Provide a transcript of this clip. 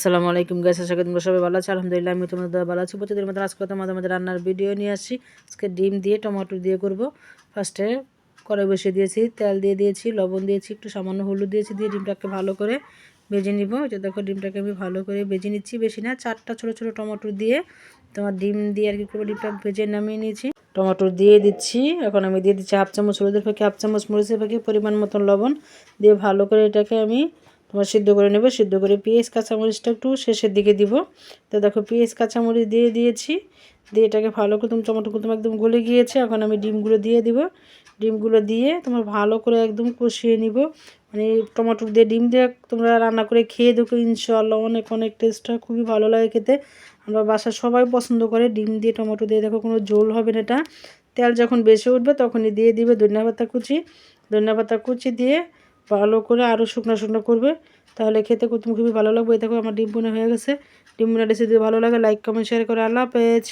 আসসালামু আলাইকুম গাইস, আশা করি তোমরা সবাই ভালো আছো। আলহামদুলিল্লাহ আমি তোমাদের ভালো আছি। প্রতিদিনের মতো আজকে তোমাদের রান্নার ভিডিও নিয়ে আসছি। আজকে ডিম দিয়ে টমেটো দিয়ে করব। ফার্স্টে কড়াই বসিয়ে দিয়েছি, তেল দিয়ে দিয়েছি, লবণ দিয়েছি, একটু সামান্য হলুদ দিয়েছি, দিয়ে ডিমটাকে ভালো করে ভেজে নিব। এটা দেখো ডিমটাকে আমি ভালো করে ভেজে নিচ্ছি, বেশি না, 4টা ছোটো ছোটো টমেটো দিয়ে তোমার ডিম দিয়ে আর কি করবো, ডিমটা ভেজে নামিয়ে নিয়েছি। টমেটো দিয়ে দিচ্ছি। এখন আমি দিয়ে দিচ্ছি হাফ চামচ হলুদের ফাঁকি, হাফ চামচ মরিচের ফাঁকি, পরিমাণ মতন লবণ দিয়ে ভালো করে এটাকে আমি তোমার সিদ্ধ করে নেব। সিদ্ধ করে পেঁয়াজ কাঁচামরিচটা একটু শেষের দিকে দিব। তো দেখো পেঁয়াজ কাঁচামরিচ দিয়ে দিয়েছি, দিয়ে এটাকে ভালো করে টমেটোগুলো তোমার একদম গলে গিয়েছে। এখন আমি ডিমগুলো দিয়ে দিব। ডিমগুলো দিয়ে তোমার ভালো করে একদম কষিয়ে নিব। মানে টমেটো দিয়ে ডিম দিয়ে তোমরা রান্না করে খেয়ে দেখো, ইনশাআল্লাহ অনেক অনেক টেস্ট হয়, খুবই ভালো লাগে খেতে। আমরা বাসায় সবাই পছন্দ করে ডিম দিয়ে টমেটো দিয়ে। দেখো কোনো ঝোল হবে না এটা। তেল যখন বেশি উঠবে তখনই দিয়ে দিবে ধনিয়া পাতা কুচি দিয়ে ভালো করে আরও শুকনো শুকনো করবে, তাহলে খেতে খুবই ভালো লাগবে। এই দেখো আমার ডিম বোনা হয়ে গেছে। ডিম বোনা রেসিপি ভালো লাগে লাইক কমেন্ট শেয়ার করে। আল্লাহ হাফেজ।